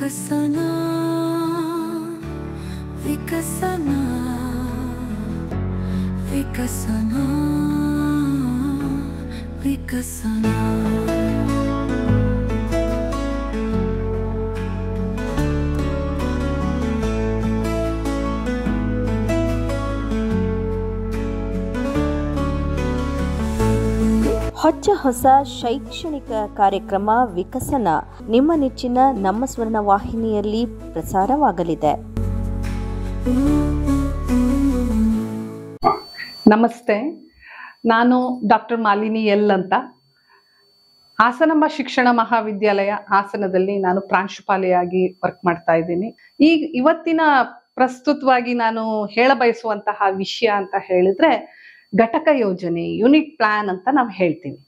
ವಿಕಸನ ವಿಕಸನ ವಿಕಸನ ವಿಕಸನ. ಹೊಚ್ಚ ಹೊಸ ಶೈಕ್ಷಣಿಕ ಕಾರ್ಯಕ್ರಮ ವಿಕಸನ ನಿಮ್ಮ ನೆಚ್ಚಿನ ನಮ್ಮ ಸ್ವರ್ಣ ವಾಹಿನಿಯಲ್ಲಿ ಪ್ರಸಾರವಾಗಲಿದೆ. ನಮಸ್ತೆ, ನಾನು ಡಾಕ್ಟರ್ ಮಾಲಿನಿ ಎಲ್ ಅಂತ, ಹಾಸನಾಂಬ ಶಿಕ್ಷಣ ಮಹಾವಿದ್ಯಾಲಯ ಹಾಸನದಲ್ಲಿ ನಾನು ಪ್ರಾಂಶುಪಾಲೆಯಾಗಿ ವರ್ಕ್ ಮಾಡ್ತಾ ಇದ್ದೀನಿ. ಇವತ್ತಿನ ಪ್ರಸ್ತುತವಾಗಿ ನಾನು ಹೇಳಬಯಸುವಂತಹ ವಿಷಯ ಅಂತ ಹೇಳಿದ್ರೆ ಘಟಕ ಯೋಜನೆ, ಯೂನಿಟ್ ಪ್ಲಾನ್ ಅಂತ ನಾವು ಹೇಳ್ತೀವಿ.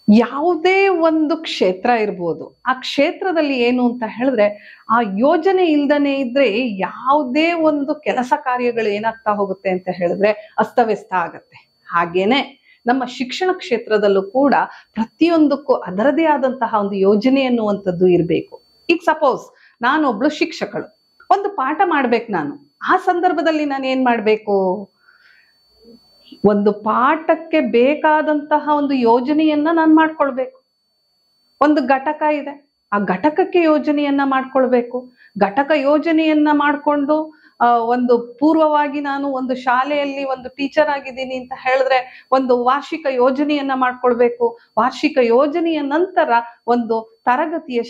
ಯಾವುದೇ ಒಂದು ಕ್ಷೇತ್ರ ಇರ್ಬೋದು, ಆ ಕ್ಷೇತ್ರದಲ್ಲಿ ಏನು ಅಂತ ಹೇಳಿದ್ರೆ ಆ ಯೋಜನೆ ಇಲ್ದನೆ ಇದ್ರೆ ಯಾವುದೇ ಒಂದು ಕೆಲಸ ಕಾರ್ಯಗಳು ಏನಾಗ್ತಾ ಹೋಗುತ್ತೆ ಅಂತ ಹೇಳಿದ್ರೆ ಅಸ್ತವ್ಯಸ್ತ ಆಗತ್ತೆ. ಹಾಗೇನೆ ನಮ್ಮ ಶಿಕ್ಷಣ ಕ್ಷೇತ್ರದಲ್ಲೂ ಕೂಡ ಪ್ರತಿಯೊಂದಕ್ಕೂ ಅದರದೇ ಆದಂತಹ ಒಂದು ಯೋಜನೆ ಅನ್ನುವಂಥದ್ದು ಇರಬೇಕು. ಈಗ ಸಪೋಸ್ ನಾನೊಬ್ಳು ಶಿಕ್ಷಕಳು, ಒಂದು ಪಾಠ ಮಾಡ್ಬೇಕು. ನಾನು ಆ ಸಂದರ್ಭದಲ್ಲಿ ನಾನು ಏನ್ ಮಾಡ್ಬೇಕು, ಒಂದು ಪಾಠಕ್ಕೆ ಬೇಕಾದಂತಹ ಒಂದು ಯೋಜನೆಯನ್ನ ನಾನು ಮಾಡ್ಕೊಳ್ಬೇಕು. ಒಂದು ಘಟಕ ಇದೆ, ಆ ಘಟಕಕ್ಕೆ ಯೋಜನೆಯನ್ನ ಮಾಡ್ಕೊಳ್ಬೇಕು. ಘಟಕ ಯೋಜನೆಯನ್ನ ಮಾಡ್ಕೊಂಡು ಒಂದು ಪೂರ್ವವಾಗಿ ನಾನು ಒಂದು ಶಾಲೆಯಲ್ಲಿ ಒಂದು ಟೀಚರ್ ಆಗಿದ್ದೀನಿ ಅಂತ ಹೇಳಿದ್ರೆ ಒಂದು ವಾರ್ಷಿಕ ಯೋಜನೆಯನ್ನ ಮಾಡ್ಕೊಳ್ಬೇಕು. ವಾರ್ಷಿಕ ಯೋಜನೆಯ ನಂತರ ಒಂದು ತರಗತಿಯ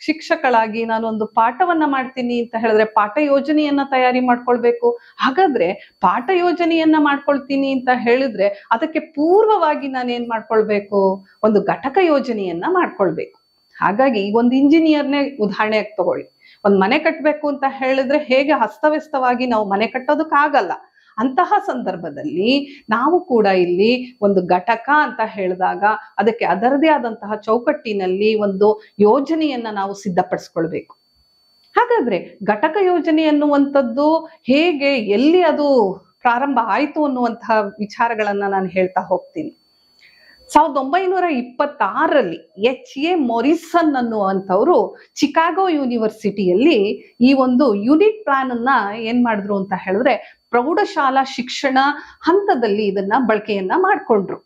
ಶಿಕ್ಷಕಳಾಗಿ ನಾನು ಒಂದು ಪಾಠವನ್ನ ಮಾಡ್ತೀನಿ ಅಂತ ಹೇಳಿದ್ರೆ ಪಾಠ ಯೋಜನೆಯನ್ನ ತಯಾರಿ ಮಾಡ್ಕೊಳ್ಬೇಕು. ಹಾಗಾದ್ರೆ ಪಾಠ ಯೋಜನೆಯನ್ನ ಮಾಡ್ಕೊಳ್ತೀನಿ ಅಂತ ಹೇಳಿದ್ರೆ ಅದಕ್ಕೆ ಪೂರ್ವವಾಗಿ ನಾನು ಏನ್ ಮಾಡ್ಕೊಳ್ಬೇಕು, ಒಂದು ಘಟಕ ಯೋಜನೆಯನ್ನ ಮಾಡ್ಕೊಳ್ಬೇಕು. ಹಾಗಾಗಿ ಈಗ ಒಂದು ಇಂಜಿನಿಯರ್ನೇ ಉದಾಹರಣೆಯಾಗಿ ತಗೊಳ್ಳಿ. ಒಂದ್ ಮನೆ ಕಟ್ಟಬೇಕು ಅಂತ ಹೇಳಿದ್ರೆ ಹೇಗೆ ಅಸ್ತವ್ಯಸ್ತವಾಗಿ ನಾವು ಮನೆ ಕಟ್ಟೋದಕ್ಕಾಗಲ್ಲ. ಅಂತಹ ಸಂದರ್ಭದಲ್ಲಿ ನಾವು ಕೂಡ ಇಲ್ಲಿ ಒಂದು ಘಟಕ ಅಂತ ಹೇಳಿದಾಗ ಅದಕ್ಕೆ ಅದರದೇ ಆದಂತಹ ಚೌಕಟ್ಟಿನಲ್ಲಿ ಒಂದು ಯೋಜನೆಯನ್ನ ನಾವು ಸಿದ್ಧಪಡಿಸ್ಕೊಳ್ಬೇಕು. ಹಾಗಾದ್ರೆ ಘಟಕ ಯೋಜನೆ ಅನ್ನುವಂಥದ್ದು ಹೇಗೆ, ಎಲ್ಲಿ ಅದು ಪ್ರಾರಂಭ ಆಯ್ತು ಅನ್ನುವಂತಹ ವಿಚಾರಗಳನ್ನ ನಾನು ಹೇಳ್ತಾ ಹೋಗ್ತೀನಿ. 1926ರಲ್ಲಿ H.A. ಮೊರಿಸನ್ ಅನ್ನುವಂಥವ್ರು ಚಿಕಾಗೋ ಯೂನಿವರ್ಸಿಟಿಯಲ್ಲಿ ಈ ಒಂದು ಯೂನಿಟ್ ಪ್ಲಾನ್ ಅನ್ನ ಏನ್ ಮಾಡಿದ್ರು ಅಂತ ಹೇಳಿದ್ರೆ ಪ್ರೌಢಶಾಲಾ ಶಿಕ್ಷಣ ಹಂತದಲ್ಲಿ ಇದನ್ನ ಬಳಕೆಯನ್ನ ಮಾಡ್ಕೊಂಡ್ರು.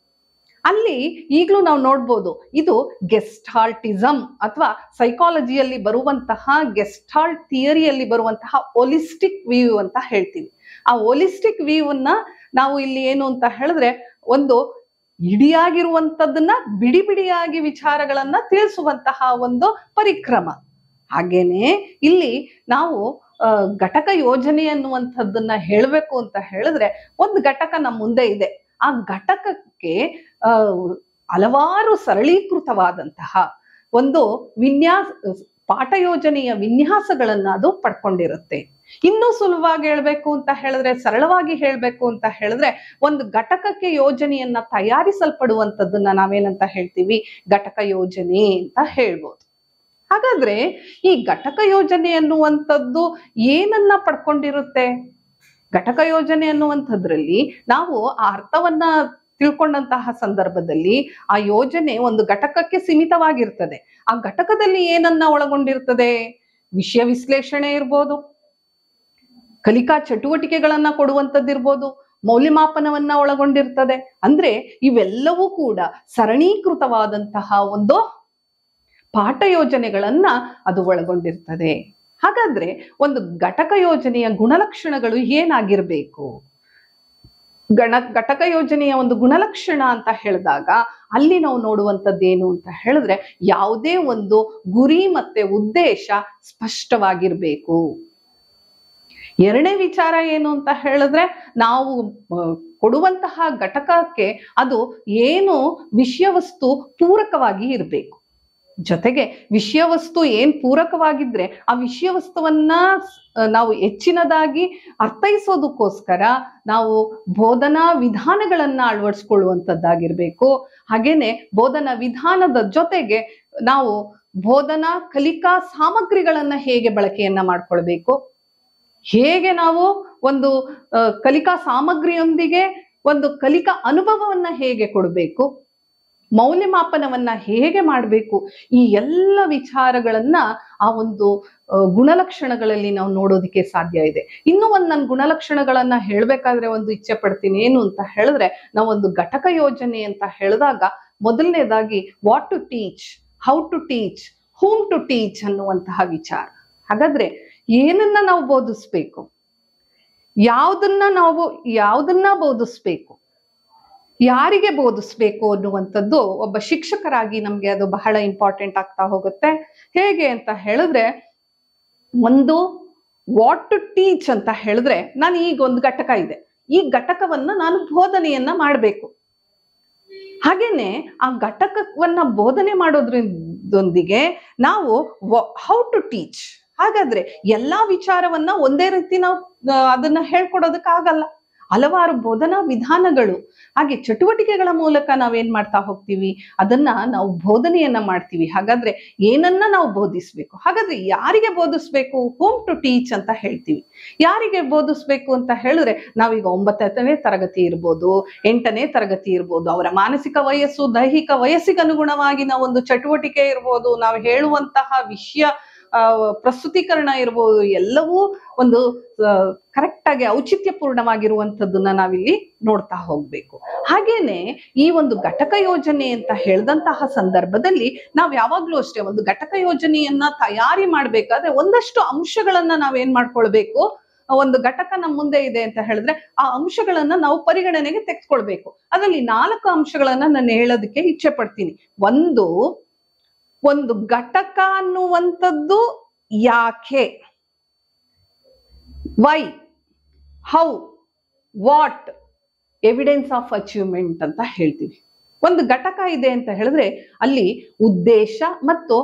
ಅಲ್ಲಿ ಈಗಲೂ ನಾವು ನೋಡ್ಬೋದು, ಇದು ಗೆಸ್ಟಾಲ್ಟಿಸಮ್ ಅಥವಾ ಸೈಕಾಲಜಿಯಲ್ಲಿ ಬರುವಂತಹ ಗೆಸ್ಟಾಲ್ಟ್ ಥಿಯರಿಯಲ್ಲಿ ಬರುವಂತಹ ಹೋಲಿಸ್ಟಿಕ್ ವ್ಯೂ ಅಂತ ಹೇಳ್ತೀವಿ. ಆ ಹೋಲಿಸ್ಟಿಕ್ ವ್ಯೂ ಅನ್ನ ನಾವು ಇಲ್ಲಿ ಏನು ಅಂತ ಹೇಳಿದ್ರೆ ಒಂದು ಇಡಿಯಾಗಿರುವಂಥದ್ದನ್ನ ಬಿಡಿ ಬಿಡಿಯಾಗಿ ವಿಚಾರಗಳನ್ನ ತಿಳಿಸುವಂತಹ ಒಂದು ಪರಿಕ್ರಮ. ಹಾಗೇನೆ ಇಲ್ಲಿ ನಾವು ಘಟಕ ಯೋಜನೆ ಅನ್ನುವಂಥದ್ದನ್ನ ಹೇಳಬೇಕು ಅಂತ ಹೇಳಿದ್ರೆ ಒಂದು ಘಟಕ ನಮ್ಮ ಮುಂದೆ ಇದೆ. ಆ ಘಟಕಕ್ಕೆ ಹಲವಾರು ಸರಳೀಕೃತವಾದಂತಹ ಒಂದು ಪಾಠ ಯೋಜನೆಯ ವಿನ್ಯಾಸಗಳನ್ನ ಅದು ಪಡ್ಕೊಂಡಿರುತ್ತೆ. ಇನ್ನೂ ಸುಲಭವಾಗಿ ಹೇಳ್ಬೇಕು ಅಂತ ಹೇಳಿದ್ರೆ, ಸರಳವಾಗಿ ಹೇಳ್ಬೇಕು ಅಂತ ಹೇಳಿದ್ರೆ ಒಂದು ಘಟಕಕ್ಕೆ ಯೋಜನೆಯನ್ನ ತಯಾರಿಸಲ್ಪಡುವಂಥದ್ದನ್ನ ನಾವೇನಂತ ಹೇಳ್ತೀವಿ, ಘಟಕ ಯೋಜನೆ ಅಂತ ಹೇಳ್ಬೋದು. ಹಾಗಾದ್ರೆ ಈ ಘಟಕ ಯೋಜನೆ ಅನ್ನುವಂಥದ್ದು ಏನನ್ನ ಪಡ್ಕೊಂಡಿರುತ್ತೆ? ಘಟಕ ಯೋಜನೆ ಅನ್ನುವಂಥದ್ರಲ್ಲಿ ನಾವು ಆ ಅರ್ಥವನ್ನ ತಿಳ್ಕೊಂಡಂತಹ ಸಂದರ್ಭದಲ್ಲಿ ಆ ಯೋಜನೆ ಒಂದು ಘಟಕಕ್ಕೆ ಸೀಮಿತವಾಗಿರ್ತದೆ. ಆ ಘಟಕದಲ್ಲಿ ಏನನ್ನ ಒಳಗೊಂಡಿರ್ತದೆ? ವಿಷಯ ವಿಶ್ಲೇಷಣೆ ಇರ್ಬೋದು, ಕಲಿಕಾ ಚಟುವಟಿಕೆಗಳನ್ನ ಕೊಡುವಂಥದ್ದಿರ್ಬೋದು, ಮೌಲ್ಯಮಾಪನವನ್ನ ಒಳಗೊಂಡಿರ್ತದೆ. ಅಂದ್ರೆ ಇವೆಲ್ಲವೂ ಕೂಡ ಸರಣೀಕೃತವಾದಂತಹ ಒಂದು ಪಾಠ ಯೋಜನೆಗಳನ್ನ ಅದು ಒಳಗೊಂಡಿರ್ತದೆ. ಹಾಗಾದ್ರೆ ಒಂದು ಘಟಕ ಯೋಜನೆಯ ಗುಣಲಕ್ಷಣಗಳು ಏನಾಗಿರ್ಬೇಕು? ಘಟಕ ಯೋಜನೆಯ ಒಂದು ಗುಣಲಕ್ಷಣ ಅಂತ ಹೇಳಿದಾಗ ಅಲ್ಲಿ ನಾವು ನೋಡುವಂಥದ್ದೇನು ಅಂತ ಹೇಳಿದ್ರೆ ಯಾವುದೇ ಒಂದು ಗುರಿ ಮತ್ತೆ ಉದ್ದೇಶ ಸ್ಪಷ್ಟವಾಗಿರ್ಬೇಕು. ಎರಡನೇ ವಿಚಾರ ಏನು ಅಂತ ಹೇಳಿದ್ರೆ ನಾವು ಕೊಡುವಂತಹ ಘಟಕಕ್ಕೆ ಅದು ಏನು ವಿಷಯ ವಸ್ತು ಪೂರಕವಾಗಿ ಇರಬೇಕು. ಜೊತೆಗೆ ವಿಷಯ ವಸ್ತು ಏನ್ ಪೂರಕವಾಗಿದ್ರೆ ಆ ವಿಷಯ ವಸ್ತುವನ್ನ ನಾವು ಹೆಚ್ಚಿನದಾಗಿ ಅರ್ಥೈಸೋದಕ್ಕೋಸ್ಕರ ನಾವು ಬೋಧನಾ ವಿಧಾನಗಳನ್ನ ಅಳವಡಿಸ್ಕೊಳ್ಳುವಂಥದ್ದಾಗಿರ್ಬೇಕು. ಹಾಗೇನೆ ಬೋಧನಾ ವಿಧಾನದ ಜೊತೆಗೆ ನಾವು ಬೋಧನಾ ಕಲಿಕಾ ಸಾಮಗ್ರಿಗಳನ್ನ ಹೇಗೆ ಬಳಕೆಯನ್ನ ಮಾಡ್ಕೊಳ್ಬೇಕು, ಹೇಗೆ ನಾವು ಒಂದು ಕಲಿಕಾ ಸಾಮಗ್ರಿಯೊಂದಿಗೆ ಒಂದು ಕಲಿಕಾ ಅನುಭವವನ್ನ ಹೇಗೆ ಕೊಡಬೇಕು, ಮೌಲ್ಯಮಾಪನವನ್ನ ಹೇಗೆ ಮಾಡಬೇಕು, ಈ ಎಲ್ಲ ವಿಚಾರಗಳನ್ನ ಆ ಒಂದು ಗುಣಲಕ್ಷಣಗಳಲ್ಲಿ ನಾವು ನೋಡೋದಕ್ಕೆ ಸಾಧ್ಯ ಇದೆ. ಇನ್ನೂ ಒಂದು ನನ್ನ ಗುಣಲಕ್ಷಣಗಳನ್ನ ಹೇಳ್ಬೇಕಾದ್ರೆ ಒಂದು ಇಚ್ಛೆ ಪಡ್ತೀನಿ. ಏನು ಅಂತ ಹೇಳಿದ್ರೆ, ನಾವು ಒಂದು ಘಟಕ ಯೋಜನೆ ಅಂತ ಹೇಳಿದಾಗ ಮೊದಲನೇದಾಗಿ what to teach, how to teach, whom to teach ಅನ್ನುವಂತಹ ವಿಚಾರ. ಹಾಗಾದ್ರೆ ಏನನ್ನ ನಾವು ಬೋಧಿಸ್ಬೇಕು, ಯಾವುದನ್ನ ಬೋಧಿಸ್ಬೇಕು, ಯಾರಿಗೆ ಬೋಧಿಸ್ಬೇಕು ಅನ್ನುವಂಥದ್ದು ಒಬ್ಬ ಶಿಕ್ಷಕರಾಗಿ ನಮ್ಗೆ ಅದು ಬಹಳ ಇಂಪಾರ್ಟೆಂಟ್ ಆಗ್ತಾ ಹೋಗುತ್ತೆ. ಹೇಗೆ ಅಂತ ಹೇಳಿದ್ರೆ, ಒಂದು ವಾಟ್ ಟು ಟೀಚ್ ಅಂತ ಹೇಳಿದ್ರೆ, ನಾನು ಈಗ ಒಂದು ಘಟಕ ಇದೆ, ಈ ಘಟಕವನ್ನ ನಾನು ಬೋಧನೆಯನ್ನ ಮಾಡಬೇಕು. ಹಾಗೇನೆ ಆ ಘಟಕವನ್ನ ಬೋಧನೆ ಮಾಡೋದ್ರೊಂದಿಗೆ ನಾವು ಹೌ ಟು ಟೀಚ್. ಹಾಗಾದ್ರೆ ಎಲ್ಲಾ ವಿಚಾರವನ್ನ ಒಂದೇ ರೀತಿ ನಾವು ಅದನ್ನ ಹೇಳ್ಕೊಡೋದಕ್ಕಾಗಲ್ಲ. ಹಲವಾರು ಬೋಧನಾ ವಿಧಾನಗಳು ಹಾಗೆ ಚಟುವಟಿಕೆಗಳ ಮೂಲಕ ನಾವೇನ್ ಮಾಡ್ತಾ ಹೋಗ್ತೀವಿ, ಅದನ್ನ ನಾವು ಬೋಧನೆಯನ್ನ ಮಾಡ್ತೀವಿ. ಹಾಗಾದ್ರೆ ಏನನ್ನ ನಾವು ಬೋಧಿಸ್ಬೇಕು, ಹಾಗಾದ್ರೆ ಯಾರಿಗೆ ಬೋಧಿಸ್ಬೇಕು, ಹೋಮ್ ಟು ಟೀಚ್ ಅಂತ ಹೇಳ್ತೀವಿ. ಯಾರಿಗೆ ಬೋಧಿಸ್ಬೇಕು ಅಂತ ಹೇಳಿದ್ರೆ, ನಾವೀಗ 9ನೇ ತರಗತಿ ಇರ್ಬೋದು, 8ನೇ ತರಗತಿ ಇರ್ಬೋದು, ಅವರ ಮಾನಸಿಕ ವಯಸ್ಸು, ದೈಹಿಕ ವಯಸ್ಸಿಗೆ ಅನುಗುಣವಾಗಿ ನಾವೊಂದು ಚಟುವಟಿಕೆ ಇರ್ಬೋದು, ನಾವು ಹೇಳುವಂತಹ ವಿಷಯ ಪ್ರಸ್ತುತೀಕರಣ ಇರ್ಬೋದು, ಎಲ್ಲವೂ ಒಂದು ಕರೆಕ್ಟ್ ಆಗಿ ಔಚಿತ್ಯಪೂರ್ಣವಾಗಿರುವಂಥದ್ದನ್ನ ನಾವಿಲ್ಲಿ ನೋಡ್ತಾ ಹೋಗ್ಬೇಕು. ಹಾಗೇನೆ ಈ ಒಂದು ಘಟಕ ಯೋಜನೆ ಅಂತ ಹೇಳಿದಂತಹ ಸಂದರ್ಭದಲ್ಲಿ ನಾವು ಯಾವಾಗ್ಲೂ ಅಷ್ಟೇ ಒಂದು ಘಟಕ ಯೋಜನೆಯನ್ನ ತಯಾರಿ ಮಾಡ್ಬೇಕಾದ್ರೆ ಒಂದಷ್ಟು ಅಂಶಗಳನ್ನ ನಾವೇನ್ ಮಾಡ್ಕೊಳ್ಬೇಕು, ಒಂದು ಘಟಕ ನಮ್ಮ ಮುಂದೆ ಇದೆ ಅಂತ ಹೇಳಿದ್ರೆ ಆ ಅಂಶಗಳನ್ನ ನಾವು ಪರಿಗಣನೆಗೆ ತೆಗೆದುಕೊಳ್ಬೇಕು. ಅದರಲ್ಲಿ 4 ಅಂಶಗಳನ್ನ ನಾನು ಹೇಳೋದಕ್ಕೆ ಇಚ್ಛೆ ಪಡ್ತೀನಿ. ಒಂದು ಘಟಕ ಅನ್ನುವಂಥದ್ದು ಯಾಕೆ, why, how, what, evidence of achievement ಅಂತ ಹೇಳ್ತೀವಿ. ಒಂದು ಘಟಕ ಇದೆ ಅಂತ ಹೇಳಿದ್ರೆ ಅಲ್ಲಿ ಉದ್ದೇಶ ಮತ್ತು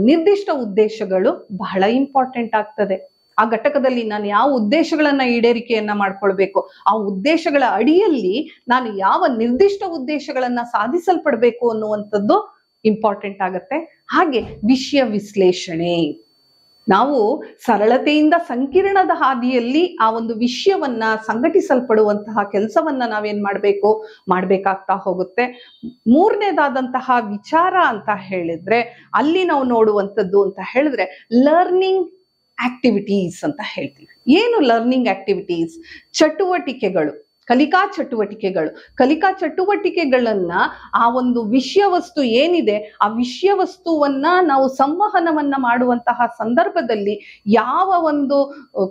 ನಿರ್ದಿಷ್ಟ ಉದ್ದೇಶಗಳು ಬಹಳ ಇಂಪಾರ್ಟೆಂಟ್ ಆಗ್ತದೆ. ಆ ಘಟಕದಲ್ಲಿ ನಾನು ಯಾವ ಉದ್ದೇಶಗಳನ್ನ ಈಡೇರಿಕೆಯನ್ನ ಮಾಡ್ಕೊಳ್ಬೇಕು, ಆ ಉದ್ದೇಶಗಳ ಅಡಿಯಲ್ಲಿ ನಾನು ಯಾವ ನಿರ್ದಿಷ್ಟ ಉದ್ದೇಶಗಳನ್ನ ಸಾಧಿಸಲ್ಪಡ್ಬೇಕು ಅನ್ನುವಂಥದ್ದು ಇಂಪಾರ್ಟೆಂಟ್ ಆಗತ್ತೆ. ಹಾಗೆ ವಿಷಯ ವಿಶ್ಲೇಷಣೆ, ನಾವು ಸರಳತೆಯಿಂದ ಸಂಕೀರ್ಣದ ಹಾದಿಯಲ್ಲಿ ಆ ಒಂದು ವಿಷಯವನ್ನ ಸಂಘಟಿಸಲ್ಪಡುವಂತಹ ಕೆಲಸವನ್ನ ನಾವೇನ್ ಮಾಡ್ಬೇಕಾಗ್ತಾ ಹೋಗುತ್ತೆ. 3ನೇದಾದಂತಹ ವಿಚಾರ ಅಂತ ಹೇಳಿದ್ರೆ ಅಲ್ಲಿ ನಾವು ನೋಡುವಂಥದ್ದು ಅಂತ ಹೇಳಿದ್ರೆ ಲರ್ನಿಂಗ್ ಆಕ್ಟಿವಿಟೀಸ್ ಅಂತ ಹೇಳ್ತೀವಿ. ಏನು ಲರ್ನಿಂಗ್ ಆಕ್ಟಿವಿಟೀಸ್? ಚಟುವಟಿಕೆಗಳು, ಕಲಿಕಾ ಚಟುವಟಿಕೆಗಳನ್ನ ಆ ಒಂದು ವಿಷಯ ವಸ್ತು ಏನಿದೆ ಆ ವಿಷಯ ವಸ್ತುವನ್ನ ನಾವು ಸಂವಹನವನ್ನ ಮಾಡುವಂತಹ ಸಂದರ್ಭದಲ್ಲಿ ಯಾವ ಒಂದು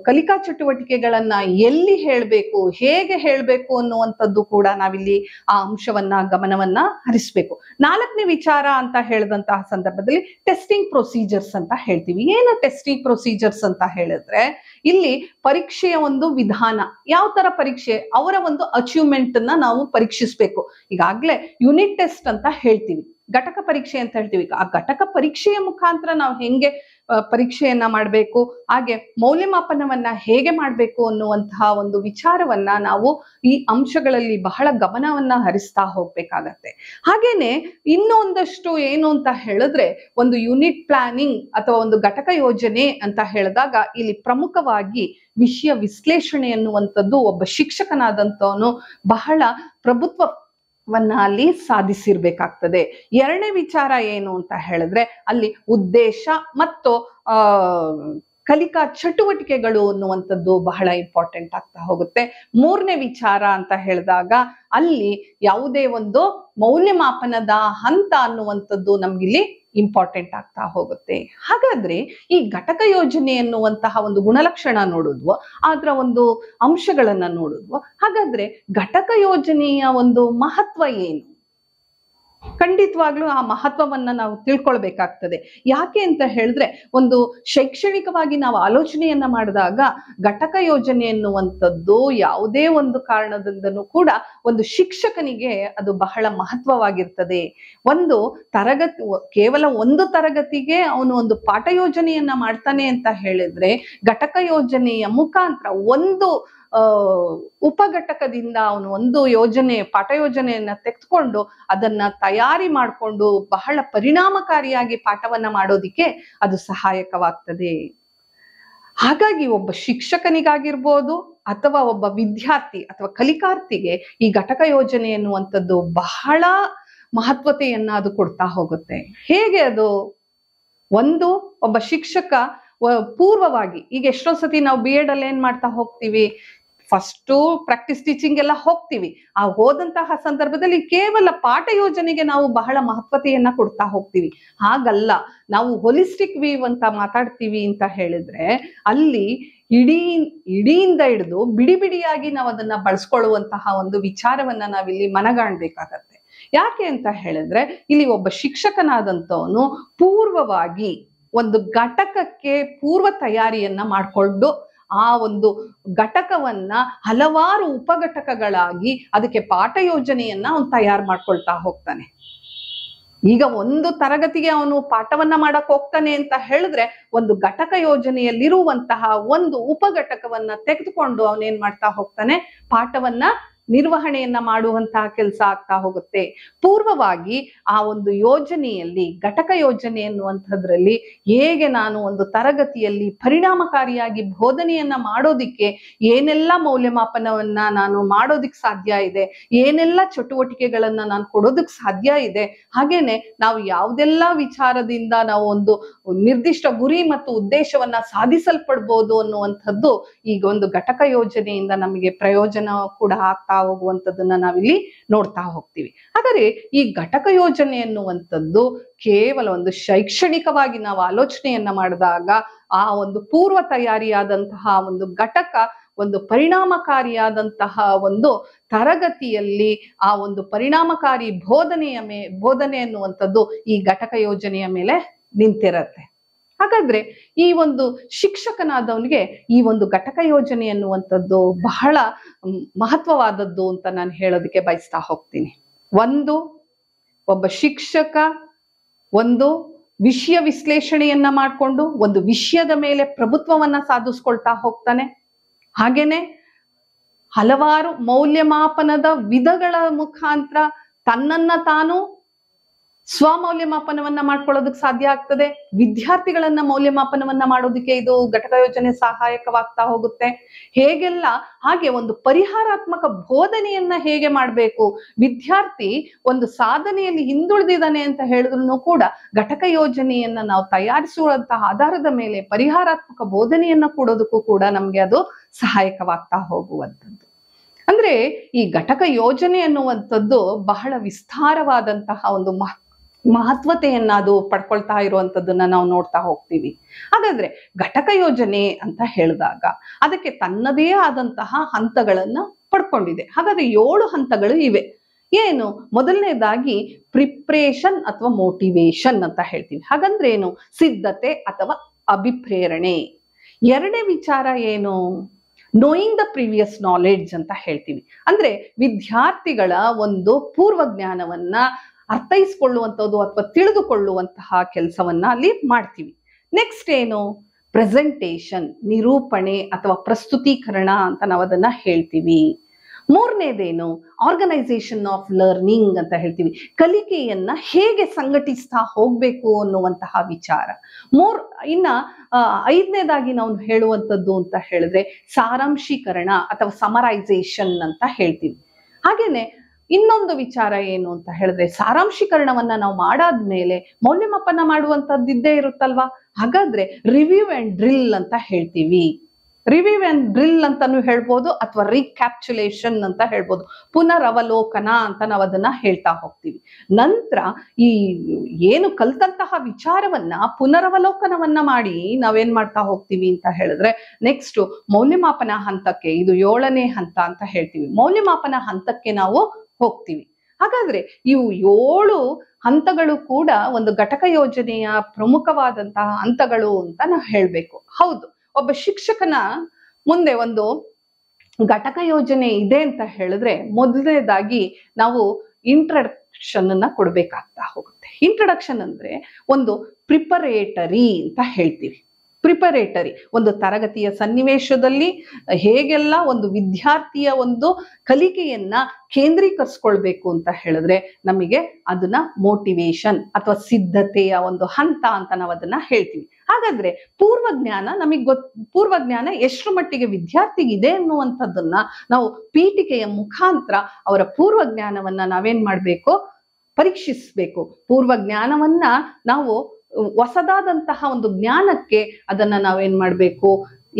ಕಲಿಕಾ ಚಟುವಟಿಕೆಗಳನ್ನ ಎಲ್ಲಿ ಹೇಳ್ಬೇಕು, ಹೇಗೆ ಹೇಳ್ಬೇಕು ಅನ್ನುವಂಥದ್ದು ಕೂಡ ನಾವಿಲ್ಲಿ ಆ ಅಂಶವನ್ನ ಗಮನವನ್ನ ಹರಿಸ್ಬೇಕು. 4ನೇ ವಿಚಾರ ಅಂತ ಹೇಳಿದಂತಹ ಸಂದರ್ಭದಲ್ಲಿ ಟೆಸ್ಟಿಂಗ್ ಪ್ರೊಸೀಜರ್ಸ್ ಅಂತ ಹೇಳ್ತೀವಿ. ಏನು ಟೆಸ್ಟಿಂಗ್ ಪ್ರೊಸೀಜರ್ಸ್ ಅಂತ ಹೇಳಿದ್ರೆ ಇಲ್ಲಿ ಪರೀಕ್ಷೆಯ ಒಂದು ವಿಧಾನ, ಯಾವ ತರ ಪರೀಕ್ಷೆ, ಅವರ ಒಂದು ಅಚೀವ್ಮೆಂಟ್ ಅನ್ನ ನಾವು ಪರೀಕ್ಷಿಸಬೇಕು. ಈಗಾಗ್ಲೇ ಯೂನಿಟ್ ಟೆಸ್ಟ್ ಅಂತ ಹೇಳ್ತೀವಿ, ಘಟಕ ಪರೀಕ್ಷೆ ಅಂತ ಹೇಳ್ತೀವಿ. ಆ ಘಟಕ ಪರೀಕ್ಷೆಯ ಮುಖಾಂತರ ನಾವು ಹೆಂಗೆ ಪರೀಕ್ಷೆಯನ್ನ ಮಾಡಬೇಕು, ಹಾಗೆ ಮೌಲ್ಯಮಾಪನವನ್ನ ಹೇಗೆ ಮಾಡಬೇಕು ಅನ್ನುವಂತಹ ಒಂದು ವಿಚಾರವನ್ನ ನಾವು ಈ ಅಂಶಗಳಲ್ಲಿ ಬಹಳ ಗಮನವನ್ನ ಹರಿಸ್ತಾ ಹೋಗ್ಬೇಕಾಗತ್ತೆ. ಹಾಗೇನೆ ಇನ್ನೊಂದಷ್ಟು ಏನು ಅಂತ ಹೇಳಿದ್ರೆ, ಒಂದು ಯೂನಿಟ್ ಪ್ಲಾನಿಂಗ್ ಅಥವಾ ಒಂದು ಘಟಕ ಯೋಜನೆ ಅಂತ ಹೇಳಿದಾಗ ಇಲ್ಲಿ ಪ್ರಮುಖವಾಗಿ ವಿಷಯ ವಿಶ್ಲೇಷಣೆ ಅನ್ನುವಂಥದ್ದು ಒಬ್ಬ ಶಿಕ್ಷಕನಾದಂತವನು ಬಹಳ ಪ್ರಭುತ್ವವನ್ನ ಅಲ್ಲಿ ಸಾಧಿಸಿರ್ಬೇಕಾಗ್ತದೆ. 2ನೇ ವಿಚಾರ ಏನು ಅಂತ ಹೇಳಿದ್ರೆ ಅಲ್ಲಿ ಉದ್ದೇಶ ಮತ್ತು ಕಲಿಕಾ ಚಟುವಟಿಕೆಗಳು ಅನ್ನುವಂಥದ್ದು ಬಹಳ ಇಂಪಾರ್ಟೆಂಟ್ ಆಗ್ತಾ ಹೋಗುತ್ತೆ. 3ನೇ ವಿಚಾರ ಅಂತ ಹೇಳಿದಾಗ ಅಲ್ಲಿ ಯಾವುದೇ ಒಂದು ಮೌಲ್ಯಮಾಪನದ ಹಂತ ಅನ್ನುವಂಥದ್ದು ನಮ್ಗಿಲ್ಲಿ ಇಂಪಾರ್ಟೆಂಟ್ ಆಗ್ತಾ ಹೋಗುತ್ತೆ. ಹಾಗಾದ್ರೆ ಈ ಘಟಕ ಯೋಜನೆ ಎನ್ನುವಂತಹ ಒಂದು ಗುಣಲಕ್ಷಣ ನೋಡಿದ್ವು, ಅದರ ಒಂದು ಅಂಶಗಳನ್ನ ನೋಡಿದ್ವು. ಹಾಗಾದ್ರೆ ಘಟಕ ಯೋಜನೆಯ ಒಂದು ಮಹತ್ವ ಏನು? ಖಂಡಿತವಾಗ್ಲೂ ಆ ಮಹತ್ವವನ್ನ ನಾವು ತಿಳ್ಕೊಳ್ಬೇಕಾಗ್ತದೆ. ಯಾಕೆ ಅಂತ ಹೇಳಿದ್ರೆ, ಒಂದು ಶೈಕ್ಷಣಿಕವಾಗಿ ನಾವು ಆಲೋಚನೆಯನ್ನ ಮಾಡಿದಾಗ ಘಟಕ ಯೋಜನೆ ಎನ್ನುವಂಥದ್ದು ಯಾವುದೇ ಒಂದು ಕಾರಣದಿಂದನೂ ಕೂಡ ಒಂದು ಶಿಕ್ಷಕನಿಗೆ ಅದು ಬಹಳ ಮಹತ್ವವಾಗಿರ್ತದೆ. ಒಂದು ತರಗತಿ, ಕೇವಲ ಒಂದು ತರಗತಿಗೆ ಅವನು ಒಂದು ಪಾಠ ಯೋಜನೆಯನ್ನ ಮಾಡ್ತಾನೆ ಅಂತ ಹೇಳಿದ್ರೆ, ಘಟಕ ಯೋಜನೆಯ ಮುಖಾಂತರ ಒಂದು ಉಪಘಟಕದಿಂದ ಅವನು ಒಂದು ಪಾಠ ಯೋಜನೆಯನ್ನ ತೆಗೆದುಕೊಂಡು ಅದನ್ನ ತಯಾರಿ ಮಾಡಿಕೊಂಡು ಬಹಳ ಪರಿಣಾಮಕಾರಿಯಾಗಿ ಪಾಠವನ್ನ ಮಾಡೋದಿಕ್ಕೆ ಅದು ಸಹಾಯಕವಾಗ್ತದೆ. ಹಾಗಾಗಿ ಒಬ್ಬ ಶಿಕ್ಷಕನಿಗಾಗಿರ್ಬೋದು ಅಥವಾ ಒಬ್ಬ ವಿದ್ಯಾರ್ಥಿ ಅಥವಾ ಕಲಿಕಾರ್ಥಿಗೆ ಈ ಘಟಕ ಯೋಜನೆ ಎನ್ನುವಂಥದ್ದು ಬಹಳ ಮಹತ್ವತೆಯನ್ನ ಅದು ಕೊಡ್ತಾ ಹೋಗುತ್ತೆ. ಹೇಗೆ ಅದು? ಒಂದು, ಒಬ್ಬ ಶಿಕ್ಷಕ ಪೂರ್ವವಾಗಿ, ಈಗ ಎಷ್ಟೋ ಸತಿ ನಾವು BEd ಅಲ್ಲಿ ಏನ್ ಮಾಡ್ತಾ ಹೋಗ್ತೀವಿ, ಫಸ್ಟು ಪ್ರಾಕ್ಟೀಸ್ ಟೀಚಿಂಗ್ ಎಲ್ಲ ಹೋಗ್ತೀವಿ. ಆ ಹೋದಂತಹ ಸಂದರ್ಭದಲ್ಲಿ ಕೇವಲ ಪಾಠ ಯೋಜನೆಗೆ ನಾವು ಬಹಳ ಮಹತ್ವತೆಯನ್ನ ಕೊಡ್ತಾ ಹೋಗ್ತೀವಿ. ಹಾಗಲ್ಲ, ನಾವು ಹೋಲಿಸ್ಟಿಕ್ ವ್ಯೂ ಅಂತ ಮಾತಾಡ್ತೀವಿ ಅಂತ ಹೇಳಿದ್ರೆ ಅಲ್ಲಿ ಇಡಿಯಿಂದ ಹಿಡಿದು ಬಿಡಿ ಬಿಡಿಯಾಗಿ ನಾವು ಅದನ್ನ ಬಳಸ್ಕೊಳ್ಳುವಂತಹ ಒಂದು ವಿಚಾರವನ್ನ ನಾವಿಲ್ಲಿ ಮನಗಾಣ್ಬೇಕಾಗತ್ತೆ. ಯಾಕೆ ಅಂತ ಹೇಳಿದ್ರೆ ಇಲ್ಲಿ ಒಬ್ಬ ಶಿಕ್ಷಕನಾದಂಥವನು ಪೂರ್ವವಾಗಿ ಒಂದು ಘಟಕಕ್ಕೆ ಪೂರ್ವ ತಯಾರಿಯನ್ನ ಮಾಡಿಕೊಂಡು ಆ ಒಂದು ಘಟಕವನ್ನ ಹಲವಾರು ಉಪಘಟಕಗಳಾಗಿ ಅದಕ್ಕೆ ಪಾಠ ಯೋಜನೆಯನ್ನ ಅವನು ತಯಾರು ಮಾಡ್ಕೊಳ್ತಾ ಹೋಗ್ತಾನೆ. ಈಗ ಒಂದು ತರಗತಿಗೆ ಅವನು ಪಾಠವನ್ನ ಮಾಡಕ್ ಹೋಗ್ತಾನೆ ಅಂತ ಹೇಳಿದ್ರೆ ಒಂದು ಘಟಕ ಯೋಜನೆಯಲ್ಲಿರುವಂತಹ ಒಂದು ಉಪಘಟಕವನ್ನ ತೆಗೆದುಕೊಂಡು ಅವನೇನ್ ಮಾಡ್ತಾ ಹೋಗ್ತಾನೆ, ಪಾಠವನ್ನ ನಿರ್ವಹಣೆಯನ್ನ ಮಾಡುವಂತಹ ಕೆಲಸ ಆಗ್ತಾ ಹೋಗುತ್ತೆ. ಪೂರ್ವವಾಗಿ ಆ ಒಂದು ಯೋಜನೆಯಲ್ಲಿ, ಘಟಕ ಯೋಜನೆ ಎನ್ನುವಂಥದ್ರಲ್ಲಿ ಹೇಗೆ ನಾನು ಒಂದು ತರಗತಿಯಲ್ಲಿ ಪರಿಣಾಮಕಾರಿಯಾಗಿ ಬೋಧನೆಯನ್ನ ಮಾಡೋದಿಕ್ಕೆ ಏನೆಲ್ಲ ಮೌಲ್ಯಮಾಪನವನ್ನ ನಾನು ಮಾಡೋದಿಕ್ ಸಾಧ್ಯ ಇದೆ, ಏನೆಲ್ಲ ಚಟುವಟಿಕೆಗಳನ್ನ ನಾನು ಕೊಡೋದಕ್ ಸಾಧ್ಯ ಇದೆ, ಹಾಗೇನೆ ನಾವು ಯಾವುದೆಲ್ಲ ವಿಚಾರದಿಂದ ನಾವು ಒಂದು ನಿರ್ದಿಷ್ಟ ಗುರಿ ಮತ್ತು ಉದ್ದೇಶವನ್ನ ಸಾಧಿಸಲ್ಪಡ್ಬೋದು ಅನ್ನುವಂಥದ್ದು ಈಗ ಒಂದು ಘಟಕ ಯೋಜನೆಯಿಂದ ನಮಗೆ ಪ್ರಯೋಜನ ಕೂಡ ಆಗ್ತಾ ಹೋಗುವಂಥದ್ದನ್ನ ನಾವಿಲ್ಲಿ ನೋಡ್ತಾ ಹೋಗ್ತೀವಿ. ಹಾಗಾದ್ರೆ ಈ ಘಟಕ ಯೋಜನೆ ಎನ್ನುವಂಥದ್ದು ಕೇವಲ ಒಂದು ಶೈಕ್ಷಣಿಕವಾಗಿ ನಾವು ಆಲೋಚನೆಯನ್ನ ಮಾಡಿದಾಗ ಆ ಒಂದು ಪೂರ್ವ ತಯಾರಿಯಾದಂತಹ ಒಂದು ಘಟಕ ಒಂದು ಪರಿಣಾಮಕಾರಿಯಾದಂತಹ ಒಂದು ತರಗತಿಯಲ್ಲಿ ಆ ಒಂದು ಪರಿಣಾಮಕಾರಿ ಬೋಧನೆ ಎನ್ನುವಂಥದ್ದು ಈ ಘಟಕ ಯೋಜನೆಯ ಮೇಲೆ ನಿಂತಿರತ್ತೆ. ಹಾಗಾದ್ರೆ ಈ ಒಂದು ಶಿಕ್ಷಕನಾದವನಿಗೆ ಈ ಒಂದು ಘಟಕ ಯೋಜನೆ ಎನ್ನುವಂಥದ್ದು ಬಹಳ ಮಹತ್ವವಾದದ್ದು ಅಂತ ನಾನು ಹೇಳೋದಕ್ಕೆ ಬಯಸ್ತಾ ಹೋಗ್ತೀನಿ. ಒಂದು, ಒಬ್ಬ ಶಿಕ್ಷಕ ಒಂದು ವಿಷಯ ವಿಶ್ಲೇಷಣೆಯನ್ನ ಮಾಡಿಕೊಂಡು ಒಂದು ವಿಷಯದ ಮೇಲೆ ಪ್ರಭುತ್ವವನ್ನ ಸಾಧಿಸ್ಕೊಳ್ತಾ ಹೋಗ್ತಾನೆ. ಹಾಗೇನೆ ಹಲವಾರು ಮೌಲ್ಯಮಾಪನದ ವಿಧಗಳ ಮುಖಾಂತರ ತನ್ನನ್ನ ತಾನು ಸ್ವಮೌಲ್ಯಮಾಪನವನ್ನ ಮಾಡ್ಕೊಳ್ಳೋದಕ್ಕೆ ಸಾಧ್ಯ ಆಗ್ತದೆ. ವಿದ್ಯಾರ್ಥಿಗಳನ್ನ ಮೌಲ್ಯಮಾಪನವನ್ನ ಮಾಡೋದಕ್ಕೆ ಇದು ಘಟಕ ಯೋಜನೆ ಸಹಾಯಕವಾಗ್ತಾ ಹೋಗುತ್ತೆ. ಹೇಗೆಲ್ಲ ಹಾಗೆ ಒಂದು ಪರಿಹಾರಾತ್ಮಕ ಬೋಧನೆಯನ್ನ ಹೇಗೆ ಮಾಡಬೇಕು, ವಿದ್ಯಾರ್ಥಿ ಒಂದು ಸಾಧನೆಯಲ್ಲಿ ಹಿಂದುಳಿದಿದ್ದಾನೆ ಅಂತ ಹೇಳಿದ್ರು ಕೂಡ ಘಟಕ ಯೋಜನೆಯನ್ನ ನಾವು ತಯಾರಿಸುವಂತಹ ಆಧಾರದ ಮೇಲೆ ಪರಿಹಾರಾತ್ಮಕ ಬೋಧನೆಯನ್ನ ಕೊಡೋದಕ್ಕೂ ಕೂಡ ನಮ್ಗೆ ಅದು ಸಹಾಯಕವಾಗ್ತಾ ಹೋಗುವಂಥದ್ದು. ಅಂದ್ರೆ ಈ ಘಟಕ ಯೋಜನೆ ಅನ್ನುವಂಥದ್ದು ಬಹಳ ವಿಸ್ತಾರವಾದಂತಹ ಒಂದು ಮಹತ್ವತೆಯನ್ನ ಅದು ಪಡ್ಕೊಳ್ತಾ ಇರುವಂತದ್ದನ್ನ ನಾವು ನೋಡ್ತಾ ಹೋಗ್ತೀವಿ. ಹಾಗಾದ್ರೆ ಘಟಕ ಯೋಜನೆ ಅಂತ ಹೇಳಿದಾಗ ಅದಕ್ಕೆ ತನ್ನದೇ ಆದಂತಹ ಹಂತಗಳನ್ನ ಪಡ್ಕೊಂಡಿದೆ. ಹಾಗಾದ್ರೆ 7 ಹಂತಗಳು ಇವೆ. ಏನು? ಮೊದಲನೇದಾಗಿ ಪ್ರಿಪ್ರೇಷನ್ ಅಥವಾ ಮೋಟಿವೇಶನ್ ಅಂತ ಹೇಳ್ತೀವಿ. ಹಾಗಂದ್ರೆ ಏನು? ಸಿದ್ಧತೆ ಅಥವಾ ಅಭಿಪ್ರೇರಣೆ. ಎರಡನೇ ವಿಚಾರ ಏನು? ನೋಯಿಂಗ್ ದ ಪ್ರೀವಿಯಸ್ ನಾಲೆಡ್ಜ್ ಅಂತ ಹೇಳ್ತೀವಿ. ಅಂದ್ರೆ ವಿದ್ಯಾರ್ಥಿಗಳ ಒಂದು ಪೂರ್ವ ಜ್ಞಾನವನ್ನ ಅರ್ಥೈಸಿಕೊಳ್ಳುವಂಥದ್ದು ಅಥವಾ ತಿಳಿದುಕೊಳ್ಳುವಂತಹ ಕೆಲಸವನ್ನ ಅಲ್ಲಿ ಮಾಡ್ತೀವಿ. ನೆಕ್ಸ್ಟ್ ಏನು? ಪ್ರೆಸೆಂಟೇಷನ್, ನಿರೂಪಣೆ ಅಥವಾ ಪ್ರಸ್ತುತೀಕರಣ ಅಂತ ನಾವು ಅದನ್ನ ಹೇಳ್ತೀವಿ. ಮೂರನೇದೇನು? ಆರ್ಗನೈಸೇಷನ್ ಆಫ್ ಲರ್ನಿಂಗ್ ಅಂತ ಹೇಳ್ತೀವಿ. ಕಲಿಕೆಯನ್ನ ಹೇಗೆ ಸಂಘಟಿಸ್ತಾ ಹೋಗ್ಬೇಕು ಅನ್ನುವಂತಹ ವಿಚಾರ. ಇನ್ನ ಐದನೇದಾಗಿ ನಾವು ಹೇಳುವಂಥದ್ದು ಅಂತ ಹೇಳಿದ್ರೆ ಸಾರಾಂಶೀಕರಣ ಅಥವಾ ಸಮರೈಸೇಷನ್ ಅಂತ ಹೇಳ್ತೀವಿ. ಹಾಗೇನೆ ಇನ್ನೊಂದು ವಿಚಾರ ಏನು ಅಂತ ಹೇಳಿದ್ರೆ ಸಾರಾಂಶೀಕರಣವನ್ನ ನಾವು ಮಾಡಾದ್ಮೇಲೆ ಮೌಲ್ಯಮಾಪನ ಮಾಡುವಂತದ್ದಿದ್ದೇ ಇರುತ್ತಲ್ವಾ. ಹಾಗಾದ್ರೆ ರಿವ್ಯೂ ಅಂಡ್ ಡ್ರಿಲ್ ಅಂತ ಹೇಳ್ತೀವಿ. ರಿವ್ಯೂ ಅಂಡ್ ಡ್ರಿಲ್ ಅಂತಾನು ಹೇಳ್ಬೋದು ಅಥವಾ ರೀಕ್ಯಾಪ್ಚುಲೇಷನ್ ಅಂತ ಹೇಳ್ಬೋದು. ಪುನರವಲೋಕನ ಅಂತ ನಾವು ಅದನ್ನ ಹೇಳ್ತಾ ಹೋಗ್ತೀವಿ. ನಂತರ ಈ ಏನು ಕಲ್ತಂತಹ ವಿಚಾರವನ್ನ ಪುನರವಲೋಕನವನ್ನ ಮಾಡಿ ನಾವೇನ್ ಮಾಡ್ತಾ ಹೋಗ್ತೀವಿ ಅಂತ ಹೇಳಿದ್ರೆ ನೆಕ್ಸ್ಟ್ ಮೌಲ್ಯಮಾಪನ ಹಂತಕ್ಕೆ, ಇದು 7ನೇ ಹಂತ ಅಂತ ಹೇಳ್ತೀವಿ. ಮೌಲ್ಯಮಾಪನ ಹಂತಕ್ಕೆ ನಾವು ಹೋಗ್ತೀವಿ. ಹಾಗಾದ್ರೆ ಇವು 7 ಹಂತಗಳು ಕೂಡ ಒಂದು ಘಟಕ ಯೋಜನೆಯ ಪ್ರಮುಖವಾದಂತಹ ಹಂತಗಳು ಅಂತ ನಾವು ಹೇಳ್ಬೇಕು. ಹೌದು, ಒಬ್ಬ ಶಿಕ್ಷಕನ ಮುಂದೆ ಒಂದು ಘಟಕ ಯೋಜನೆ ಇದೆ ಅಂತ ಹೇಳಿದ್ರೆ ಮೊದಲನೇದಾಗಿ ನಾವು ಇಂಟ್ರಡಕ್ಷನ್ ಅನ್ನ ಕೊಡ್ಬೇಕಾಗ್ತಾ ಹೋಗುತ್ತೆ. ಇಂಟ್ರಡಕ್ಷನ್ ಅಂದ್ರೆ ಒಂದು ಪ್ರಿಪರೇಟರಿ ಅಂತ ಹೇಳ್ತೀವಿ. ಪ್ರಿಪರೇಟರಿ ಒಂದು ತರಗತಿಯ ಸನ್ನಿವೇಶದಲ್ಲಿ ಹೇಗೆಲ್ಲ ಒಂದು ವಿದ್ಯಾರ್ಥಿಯ ಒಂದು ಕಲಿಕೆಯನ್ನ ಕೇಂದ್ರೀಕರಿಸ್ಕೊಳ್ಬೇಕು ಅಂತ ಹೇಳಿದ್ರೆ ನಮಗೆ ಅದನ್ನ ಮೋಟಿವೇಶನ್ ಅಥವಾ ಸಿದ್ಧತೆಯ ಒಂದು ಹಂತ ಅಂತ ನಾವು ಅದನ್ನ ಹೇಳ್ತೀವಿ. ಹಾಗಾದ್ರೆ ಪೂರ್ವಜ್ಞಾನ ಎಷ್ಟು ಮಟ್ಟಿಗೆ ವಿದ್ಯಾರ್ಥಿಗಿದೆ ಅನ್ನುವಂಥದ್ದನ್ನ ನಾವು ಪೀಠಿಕೆಯ ಮುಖಾಂತರ ಅವರ ಪೂರ್ವಜ್ಞಾನವನ್ನ ನಾವೇನ್ ಮಾಡ್ಬೇಕು, ಪರೀಕ್ಷಿಸಬೇಕು. ಪೂರ್ವ ಜ್ಞಾನವನ್ನ ನಾವು ಹೊಸದಾದಂತಹ ಒಂದು ಜ್ಞಾನಕ್ಕೆ ಅದನ್ನ ನಾವೇನ್ ಮಾಡ್ಬೇಕು,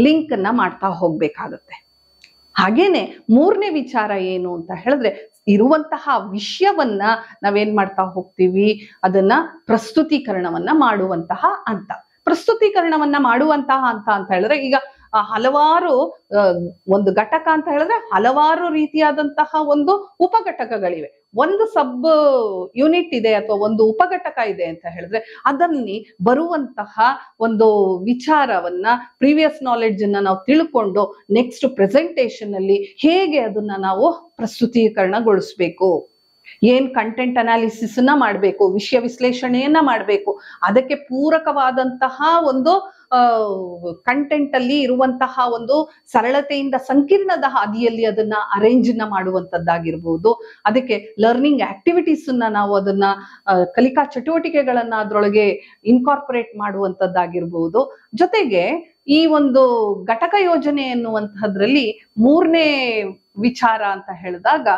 ಲಿಂಕ್ ಅನ್ನ ಮಾಡ್ತಾ ಹೋಗ್ಬೇಕಾಗತ್ತೆ. ಹಾಗೇನೆ ಮೂರನೇ ವಿಚಾರ ಏನು ಅಂತ ಹೇಳಿದ್ರೆ, ಇರುವಂತಹ ವಿಷಯವನ್ನ ನಾವೇನ್ ಮಾಡ್ತಾ ಹೋಗ್ತೀವಿ, ಅದನ್ನ ಪ್ರಸ್ತುತೀಕರಣವನ್ನ ಮಾಡುವಂತಹ ಹಂತ. ಪ್ರಸ್ತುತೀಕರಣವನ್ನ ಮಾಡುವಂತಹ ಹಂತ ಅಂತ ಹೇಳಿದ್ರೆ, ಈಗ ಹಲವಾರು ಒಂದು ಘಟಕ ಅಂತ ಹೇಳಿದ್ರೆ ಹಲವಾರು ರೀತಿಯಾದಂತಹ ಒಂದು ಉಪಘಟಕಗಳಿವೆ. ಒಂದು ಸಬ್ ಯೂನಿಟ್ ಇದೆ ಅಥವಾ ಒಂದು ಉಪಘಟಕ ಇದೆ ಅಂತ ಹೇಳಿದ್ರೆ, ಅದರಲ್ಲಿ ಬರುವಂತಹ ಒಂದು ವಿಚಾರವನ್ನ, ಪ್ರೀವಿಯಸ್ ನಾಲೆಡ್ಜ್ ಅನ್ನ ನಾವು ತಿಳ್ಕೊಂಡು ನೆಕ್ಸ್ಟ್ ಪ್ರೆಸೆಂಟೇಷನ್ ಅಲ್ಲಿ ಹೇಗೆ ಅದನ್ನ ನಾವು ಪ್ರಸ್ತುತೀಕರಣಗೊಳಿಸ್ಬೇಕು, ಏನ್ ಕಂಟೆಂಟ್ ಅನಾಲಿಸಿಸ್ ನ ಮಾಡ್ಬೇಕು, ವಿಷಯ ವಿಶ್ಲೇಷಣೆಯನ್ನ ಮಾಡ್ಬೇಕು, ಅದಕ್ಕೆ ಪೂರಕವಾದಂತಹ ಒಂದು ಕಂಟೆಂಟ್ ಅಲ್ಲಿ ಇರುವಂತಹ ಒಂದು ಸರಳತೆಯಿಂದ ಸಂಕೀರ್ಣದ ಹಾದಿಯಲ್ಲಿ ಅದನ್ನ ಅರೇಂಜ್ ನ ಮಾಡುವಂತದ್ದಾಗಿರ್ಬೋದು, ಅದಕ್ಕೆ ಲರ್ನಿಂಗ್ ಆಕ್ಟಿವಿಟೀಸ್ ಅನ್ನ ನಾವು ಅದನ್ನ ಕಲಿಕಾ ಚಟುವಟಿಕೆಗಳನ್ನ ಅದ್ರೊಳಗೆ ಇನ್ಕಾರ್ಪೊರೇಟ್ ಮಾಡುವಂತದ್ದಾಗಿರ್ಬೋದು. ಜೊತೆಗೆ ಈ ಒಂದು ಘಟಕ ಯೋಜನೆ ಎನ್ನುವಂತಹದ್ರಲ್ಲಿ ಮೂರನೇ ವಿಚಾರ ಅಂತ ಹೇಳಿದಾಗ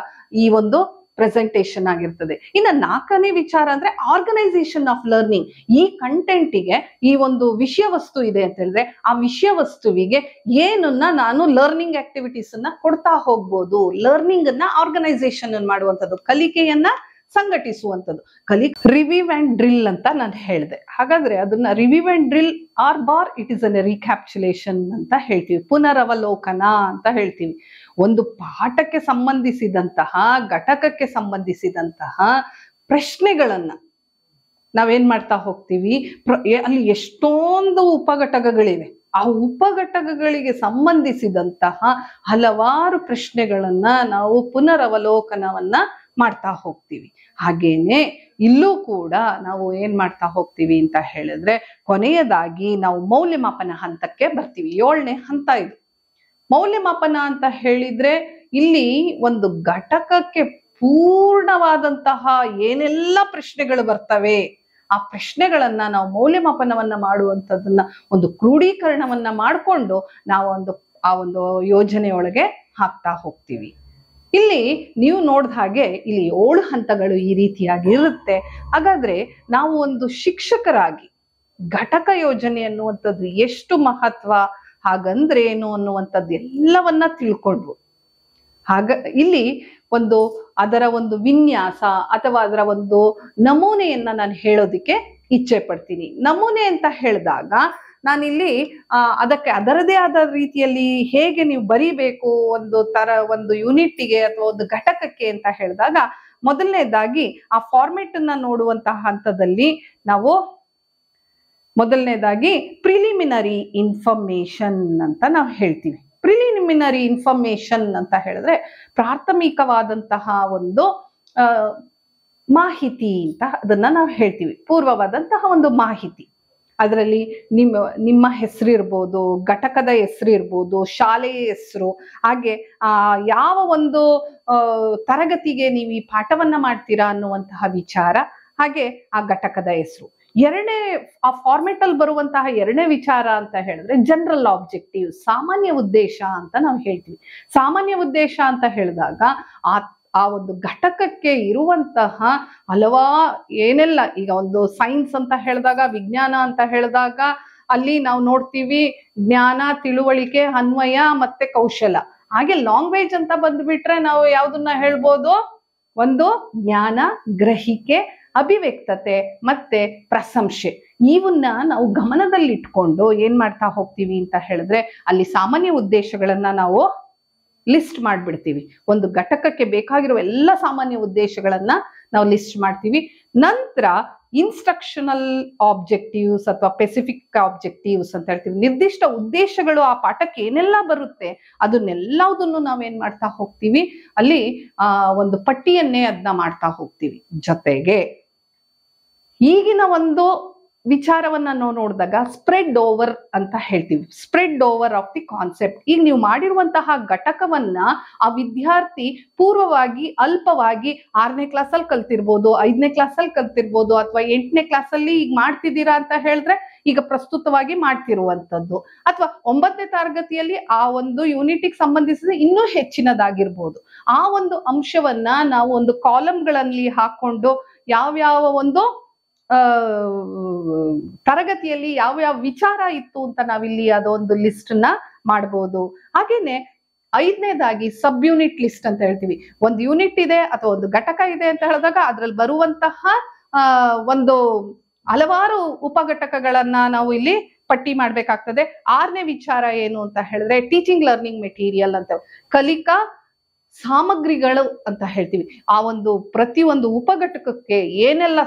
ಈ ಒಂದು ಪ್ರೆಸೆಂಟೇಷನ್ ಆಗಿರ್ತದೆ. ಇನ್ನು ನಾಲ್ಕನೇ ವಿಚಾರ ಅಂದ್ರೆ ಆರ್ಗನೈಸೇಷನ್ ಆಫ್ ಲರ್ನಿಂಗ್. ಈ ಕಂಟೆಂಟಿಗೆ ಈ ಒಂದು ವಿಷಯ ವಸ್ತು ಇದೆ ಅಂತ ಹೇಳಿದ್ರೆ, ಆ ವಿಷಯ ವಸ್ತುವಿಗೆ ಏನನ್ನ ನಾನು ಲರ್ನಿಂಗ್ ಆಕ್ಟಿವಿಟೀಸ್ ಅನ್ನ ಕೊಡ್ತಾ ಹೋಗ್ಬೋದು. ಲರ್ನಿಂಗ್ ಅನ್ನ ಆರ್ಗನೈಸೇಷನ್ ಮಾಡುವಂಥದ್ದು, ಕಲಿಕೆಯನ್ನ ಸಂಘಟಿಸುವಂಥದ್ದು. ರಿವ್ಯೂ ಅಂಡ್ ಡ್ರಿಲ್ ಅಂತ ನಾನು ಹೇಳಿದೆ. ಹಾಗಾದ್ರೆ ಅದನ್ನ review and drill or bar it is an recapitulation ಅಂತ ಹೇಳ್ತೀವಿ, ಪುನರವಲೋಕನ ಅಂತ ಹೇಳ್ತೀವಿ. ಒಂದು ಪಾಠಕ್ಕೆ ಸಂಬಂಧಿಸಿದಂತಹ, ಘಟಕಕ್ಕೆ ಸಂಬಂಧಿಸಿದಂತಹ ಪ್ರಶ್ನೆಗಳನ್ನ ನಾವೇನ್ ಮಾಡ್ತಾ ಹೋಗ್ತೀವಿ, ಅಲ್ಲಿ ಎಷ್ಟೊಂದು ಉಪಘಟಕಗಳಿವೆ. ಆ ಉಪಘಟಕಗಳಿಗೆ ಸಂಬಂಧಿಸಿದಂತಹ ಹಲವಾರು ಪ್ರಶ್ನೆಗಳನ್ನ ನಾವು ಪುನರವಲೋಕನವನ್ನ ಮಾಡ್ತಾ ಹೋಗ್ತೀವಿ. ಹಾಗೇನೆ ಇಲ್ಲೂ ಕೂಡ ನಾವು ಏನ್ ಮಾಡ್ತಾ ಹೋಗ್ತೀವಿ ಅಂತ ಹೇಳಿದ್ರೆ, ಕೊನೆಯದಾಗಿ ನಾವು ಮೌಲ್ಯಮಾಪನ ಹಂತಕ್ಕೆ ಬರ್ತೀವಿ. 7ನೇ ಹಂತ ಇದು. ಮೌಲ್ಯಮಾಪನ ಅಂತ ಹೇಳಿದ್ರೆ, ಇಲ್ಲಿ ಒಂದು ಘಟಕಕ್ಕೆ ಪೂರ್ಣವಾದಂತಹ ಏನೆಲ್ಲ ಪ್ರಶ್ನೆಗಳು ಬರ್ತವೆ, ಆ ಪ್ರಶ್ನೆಗಳನ್ನ ನಾವು ಮೌಲ್ಯಮಾಪನವನ್ನ ಮಾಡುವಂಥದ್ದನ್ನ ಒಂದು ಕ್ರೋಢೀಕರಣವನ್ನ ಮಾಡಿಕೊಂಡು ನಾವು ಆ ಒಂದು ಯೋಜನೆಯೊಳಗೆ ಹಾಕ್ತಾ ಹೋಗ್ತೀವಿ. ಇಲ್ಲಿ ನೀವು ನೋಡಿದ ಹಾಗೆ ಇಲ್ಲಿ 7 ಹಂತಗಳು ಈ ರೀತಿಯಾಗಿ ಇರುತ್ತೆ. ಹಾಗಾದ್ರೆ ನಾವು ಒಂದು ಶಿಕ್ಷಕರಾಗಿ ಘಟಕ ಯೋಜನೆ ಅನ್ನುವಂಥದ್ದು ಎಷ್ಟು ಮಹತ್ವ, ಹಾಗಂದ್ರೆ ಏನು ಅನ್ನುವಂಥದ್ದು ಎಲ್ಲವನ್ನ ತಿಳ್ಕೊಂಡ್ವು. ಇಲ್ಲಿ ಅದರ ಒಂದು ವಿನ್ಯಾಸ ಅಥವಾ ಅದರ ಒಂದು ನಮೂನೆಯನ್ನ ನಾನು ಹೇಳೋದಿಕ್ಕೆ ಇಚ್ಛೆ ಪಡ್ತೀನಿ. ನಮೂನೆ ಅಂತ ಹೇಳಿದಾಗ ನಾನಿಲ್ಲಿ ಅದಕ್ಕೆ ಅದರದೇ ಆದ ರೀತಿಯಲ್ಲಿ ಹೇಗೆ ನೀವು ಬರೀಬೇಕು ಒಂದು ಯೂನಿಟ್ಗೆ ಅಥವಾ ಒಂದು ಘಟಕಕ್ಕೆ ಅಂತ ಹೇಳಿದಾಗ, ಮೊದಲನೇದಾಗಿ ಆ ಫಾರ್ಮೆಟ್ ಅನ್ನ ನೋಡುವಂತಹ ಹಂತದಲ್ಲಿ ನಾವು ಮೊದಲನೇದಾಗಿ ಪ್ರಿಲಿಮಿನರಿ ಇನ್ಫಾರ್ಮೇಶನ್ ಅಂತ ನಾವು ಹೇಳ್ತೀವಿ. ಪ್ರಿಲಿಮಿನರಿ ಇನ್ಫಾರ್ಮೇಶನ್ ಅಂತ ಹೇಳಿದ್ರೆ ಪ್ರಾಥಮಿಕವಾದಂತಹ ಒಂದು ಮಾಹಿತಿ ಅಂತ ಅದನ್ನ ನಾವು ಹೇಳ್ತೀವಿ. ಪೂರ್ವವಾದಂತಹ ಒಂದು ಮಾಹಿತಿ. ಅದರಲ್ಲಿ ನಿಮ್ಮ ಹೆಸರು ಇರ್ಬೋದು, ಘಟಕದ ಹೆಸರು ಇರ್ಬೋದು, ಶಾಲೆಯ ಹೆಸರು, ಹಾಗೆ ಯಾವ ಒಂದು ತರಗತಿಗೆ ನೀವು ಈ ಪಾಠವನ್ನ ಮಾಡ್ತೀರಾ ಅನ್ನುವಂತಹ ವಿಚಾರ, ಹಾಗೆ ಆ ಘಟಕದ ಹೆಸರು. ಆ ಫಾರ್ಮೆಟ್ ಅಲ್ಲಿ ಬರುವಂತಹ 2ನೇ ವಿಚಾರ ಅಂತ ಹೇಳಿದ್ರೆ ಜನರಲ್ ಆಬ್ಜೆಕ್ಟಿವ್, ಸಾಮಾನ್ಯ ಉದ್ದೇಶ ಅಂತ ನಾವು ಹೇಳ್ತೀವಿ. ಸಾಮಾನ್ಯ ಉದ್ದೇಶ ಅಂತ ಹೇಳಿದಾಗ ಆ ಒಂದು ಘಟಕಕ್ಕೆ ಇರುವಂತಹ ಏನೆಲ್ಲ, ಈಗ ಒಂದು ಸೈನ್ಸ್ ಅಂತ ಹೇಳಿದಾಗ, ವಿಜ್ಞಾನ ಅಂತ ಹೇಳಿದಾಗ ಅಲ್ಲಿ ನಾವು ನೋಡ್ತೀವಿ ಜ್ಞಾನ, ತಿಳುವಳಿಕೆ, ಅನ್ವಯ ಮತ್ತೆ ಕೌಶಲ. ಹಾಗೆ ಲ್ಯಾಂಗ್ವೇಜ್ ಅಂತ ಬಂದ್ಬಿಟ್ರೆ ನಾವು ಯಾವ್ದನ್ನ ಹೇಳ್ಬೋದು, ಒಂದು ಜ್ಞಾನ, ಗ್ರಹಿಕೆ, ಅಭಿವ್ಯಕ್ತತೆ ಮತ್ತೆ ಪ್ರಶಂಸೆ. ಇವನ್ನ ನಾವು ಗಮನದಲ್ಲಿಟ್ಕೊಂಡು ಏನ್ ಮಾಡ್ತಾ ಹೋಗ್ತೀವಿ ಅಂತ ಹೇಳಿದ್ರೆ, ಅಲ್ಲಿ ಸಾಮಾನ್ಯ ಉದ್ದೇಶಗಳನ್ನ ನಾವು ಲಿಸ್ಟ್ ಮಾಡ್ಬಿಡ್ತೀವಿ. ಒಂದು ಘಟಕಕ್ಕೆ ಬೇಕಾಗಿರುವ ಎಲ್ಲ ಸಾಮಾನ್ಯ ಉದ್ದೇಶಗಳನ್ನ ನಾವು ಲಿಸ್ಟ್ ಮಾಡ್ತೀವಿ. ನಂತರ ಇನ್ಸ್ಟ್ರಕ್ಷನಲ್ ಆಬ್ಜೆಕ್ಟಿವ್ಸ್ ಅಥವಾ ಸ್ಪೆಸಿಫಿಕ್ ಆಬ್ಜೆಕ್ಟಿವ್ಸ್ ಅಂತ ಹೇಳ್ತೀವಿ. ನಿರ್ದಿಷ್ಟ ಉದ್ದೇಶಗಳು ಆ ಪಾಠಕ್ಕೆ ಏನೆಲ್ಲ ಬರುತ್ತೆ ಅದನ್ನೆಲ್ಲದನ್ನು ನಾವೇನ್ ಮಾಡ್ತಾ ಹೋಗ್ತೀವಿ, ಅಲ್ಲಿ ಒಂದು ಪಟ್ಟಿಯನ್ನೇ ಅದನ್ನ ಮಾಡ್ತಾ ಹೋಗ್ತೀವಿ. ಜೊತೆಗೆ ಈಗಿನ ಒಂದು ವಿಚಾರವನ್ನ ನಾವು ನೋಡಿದಾಗ ಸ್ಪ್ರೆಡ್ ಓವರ್ ಅಂತ ಹೇಳ್ತೀವಿ. Spread over of the concept. ಈಗ ನೀವು ಮಾಡಿರುವಂತಹ ಘಟಕವನ್ನ ಆ ವಿದ್ಯಾರ್ಥಿ ಪೂರ್ವವಾಗಿ ಅಲ್ಪವಾಗಿ 6ನೇ ಕ್ಲಾಸಲ್ಲಿ ಕಲ್ತಿರ್ಬೋದು, 5ನೇ ಕ್ಲಾಸಲ್ಲಿ ಕಲ್ತಿರ್ಬೋದು, ಅಥವಾ 8ನೇ ಕ್ಲಾಸಲ್ಲಿ ಈಗ ಮಾಡ್ತಿದ್ದೀರಾ ಅಂತ ಹೇಳಿದ್ರೆ ಈಗ ಪ್ರಸ್ತುತವಾಗಿ ಮಾಡ್ತಿರುವಂತದ್ದು, ಅಥವಾ 9ನೇ ತರಗತಿಯಲ್ಲಿ ಆ ಒಂದು ಯೂನಿಟ್ಗೆ ಸಂಬಂಧಿಸಿದ ಇನ್ನೂ ಹೆಚ್ಚಿನದಾಗಿರ್ಬೋದು. ಆ ಒಂದು ಅಂಶವನ್ನ ನಾವು ಒಂದು ಕಾಲಮ್ಗಳಲ್ಲಿ ಹಾಕೊಂಡು ಯಾವ್ಯಾವ ಒಂದು ತರಗತಿಯಲ್ಲಿ ಯಾವ ವಿಚಾರ ಇತ್ತು ಅಂತ ನಾವಿಲ್ಲಿ ಅದೊಂದು ಲಿಸ್ಟ್ ನ ಮಾಡ್ಬೋದು. ಹಾಗೇನೆ 5ನೇದಾಗಿ ಸಬ್ ಯೂನಿಟ್ ಲಿಸ್ಟ್ ಅಂತ ಹೇಳ್ತೀವಿ. ಒಂದು ಯೂನಿಟ್ ಇದೆ ಅಥವಾ ಒಂದು ಘಟಕ ಇದೆ ಅಂತ ಹೇಳಿದಾಗ ಅದ್ರಲ್ಲಿ ಬರುವಂತಹ ಒಂದು ಹಲವಾರು ಉಪಘಟಕಗಳನ್ನ ನಾವು ಇಲ್ಲಿ ಪಟ್ಟಿ ಮಾಡ್ಬೇಕಾಗ್ತದೆ. 6ನೇ ವಿಚಾರ ಏನು ಅಂತ ಹೇಳಿದ್ರೆ ಟೀಚಿಂಗ್ ಲರ್ನಿಂಗ್ ಮೆಟೀರಿಯಲ್ ಅಂತ, ಕಲಿಕಾ ಸಾಮಗ್ರಿಗಳು ಅಂತ ಹೇಳ್ತೀವಿ. ಆ ಒಂದು ಪ್ರತಿಯೊಂದು ಉಪಘಟಕಕ್ಕೆ ಏನೆಲ್ಲ